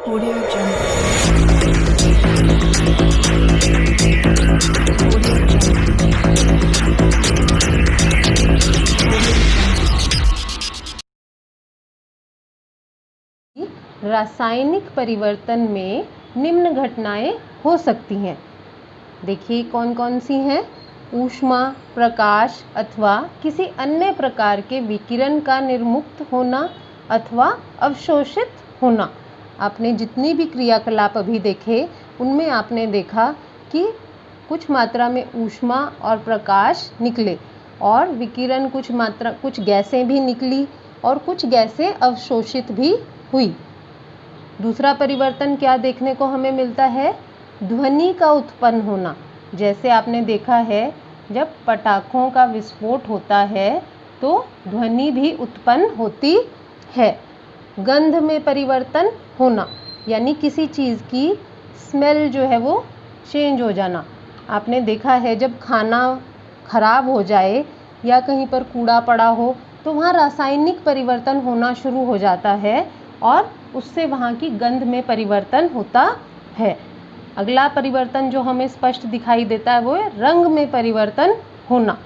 Audio Jungle. Audio Jungle. रासायनिक परिवर्तन में निम्न घटनाएं हो सकती हैं। देखिए कौन कौन सी हैं। ऊष्मा, प्रकाश अथवा किसी अन्य प्रकार के विकिरण का निर्मुक्त होना अथवा अवशोषित होना। आपने जितनी भी क्रियाकलाप अभी देखे उनमें आपने देखा कि कुछ मात्रा में ऊष्मा और प्रकाश निकले और विकिरण कुछ गैसें भी निकली और कुछ गैसें अवशोषित भी हुई। दूसरा परिवर्तन क्या देखने को हमें मिलता है? ध्वनि का उत्पन्न होना। जैसे आपने देखा है जब पटाखों का विस्फोट होता है तो ध्वनि भी उत्पन्न होती है। गंध में परिवर्तन होना, यानी किसी चीज़ की स्मेल जो है वो चेंज हो जाना। आपने देखा है जब खाना खराब हो जाए या कहीं पर कूड़ा पड़ा हो तो वहाँ रासायनिक परिवर्तन होना शुरू हो जाता है और उससे वहाँ की गंध में परिवर्तन होता है। अगला परिवर्तन जो हमें स्पष्ट दिखाई देता है वो है रंग में परिवर्तन होना।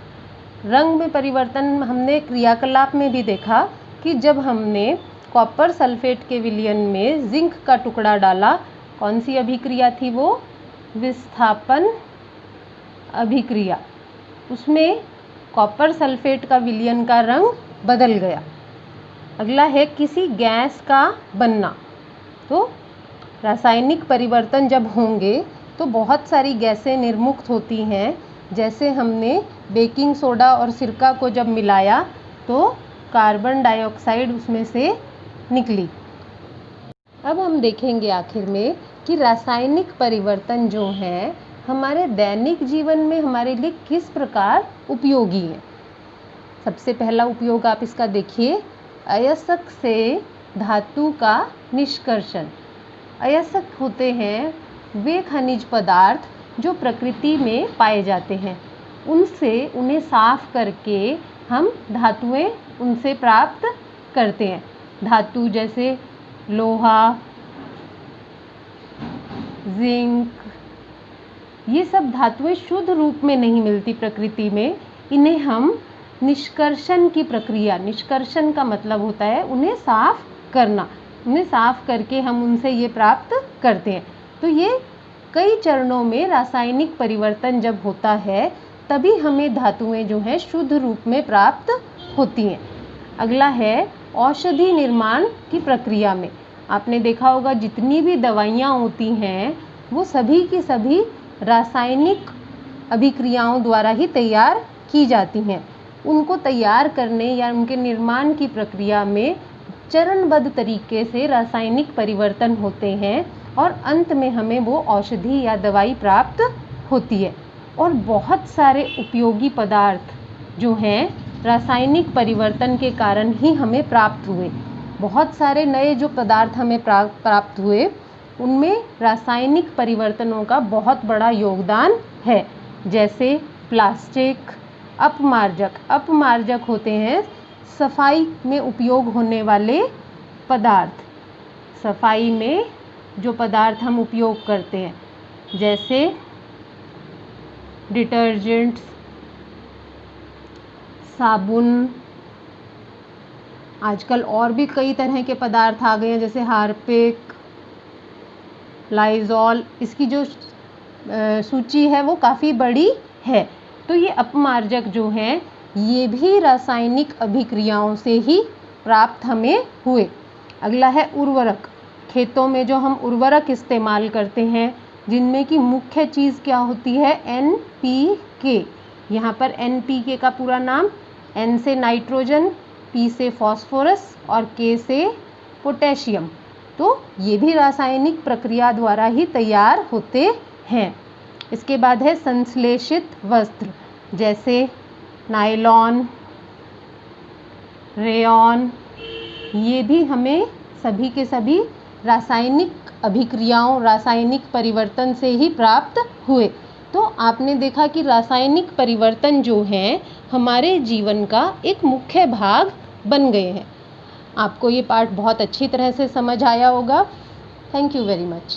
रंग में परिवर्तन हमने क्रियाकलाप में भी देखा कि जब हमने कॉपर सल्फेट के विलयन में जिंक का टुकड़ा डाला, कौन सी अभिक्रिया थी वो? विस्थापन अभिक्रिया। उसमें कॉपर सल्फेट का विलयन का रंग बदल गया। अगला है किसी गैस का बनना। तो रासायनिक परिवर्तन जब होंगे तो बहुत सारी गैसें निर्मुक्त होती हैं। जैसे हमने बेकिंग सोडा और सिरका को जब मिलाया तो कार्बन डाइऑक्साइड उसमें से निकली। अब हम देखेंगे आखिर में कि रासायनिक परिवर्तन जो हैं हमारे दैनिक जीवन में हमारे लिए किस प्रकार उपयोगी है। सबसे पहला उपयोग आप इसका देखिए, अयस्क से धातु का निष्कर्षण। अयस्क होते हैं वे खनिज पदार्थ जो प्रकृति में पाए जाते हैं। उन्हें साफ करके हम धातुएं उनसे प्राप्त करते हैं। धातु जैसे लोहा, जिंक, ये सब धातुएं शुद्ध रूप में नहीं मिलती प्रकृति में। इन्हें हम निष्कर्षण की प्रक्रिया, निष्कर्षण का मतलब होता है उन्हें साफ करना। उन्हें साफ करके हम उनसे ये प्राप्त करते हैं। तो ये कई चरणों में रासायनिक परिवर्तन जब होता है तभी हमें धातुएं जो हैं शुद्ध रूप में प्राप्त होती हैं। अगला है औषधि निर्माण की प्रक्रिया में। आपने देखा होगा जितनी भी दवाइयाँ होती हैं वो सभी की सभी रासायनिक अभिक्रियाओं द्वारा ही तैयार की जाती हैं। उनको तैयार करने या उनके निर्माण की प्रक्रिया में चरणबद्ध तरीके से रासायनिक परिवर्तन होते हैं और अंत में हमें वो औषधि या दवाई प्राप्त होती है। और बहुत सारे उपयोगी पदार्थ जो हैं रासायनिक परिवर्तन के कारण ही हमें प्राप्त हुए। बहुत सारे नए जो पदार्थ हमें प्राप्त हुए उनमें रासायनिक परिवर्तनों का बहुत बड़ा योगदान है। जैसे प्लास्टिक, अपमार्जक। अपमार्जक होते हैं सफाई में उपयोग होने वाले पदार्थ। सफाई में जो पदार्थ हम उपयोग करते हैं जैसे डिटर्जेंट्स, साबुन, आजकल और भी कई तरह के पदार्थ आ गए हैं जैसे हार्पिक, लाइजॉल। इसकी जो सूची है वो काफ़ी बड़ी है। तो ये अपमार्जक जो हैं ये भी रासायनिक अभिक्रियाओं से ही प्राप्त हमें हुए। अगला है उर्वरक। खेतों में जो हम उर्वरक इस्तेमाल करते हैं जिनमें की मुख्य चीज़ क्या होती है? NPK। यहाँ पर NPK का पूरा नाम N से नाइट्रोजन, P से फॉस्फोरस और K से पोटेशियम। तो ये भी रासायनिक प्रक्रिया द्वारा ही तैयार होते हैं। इसके बाद है संश्लेषित वस्त्र जैसे नायलॉन, रेयॉन। ये भी हमें सभी के सभी रासायनिक अभिक्रियाओं, रासायनिक परिवर्तन से ही प्राप्त हुए। तो आपने देखा कि रासायनिक परिवर्तन जो हैं हमारे जीवन का एक मुख्य भाग बन गए हैं। आपको ये पाठ बहुत अच्छी तरह से समझ आया होगा। Thank you very much.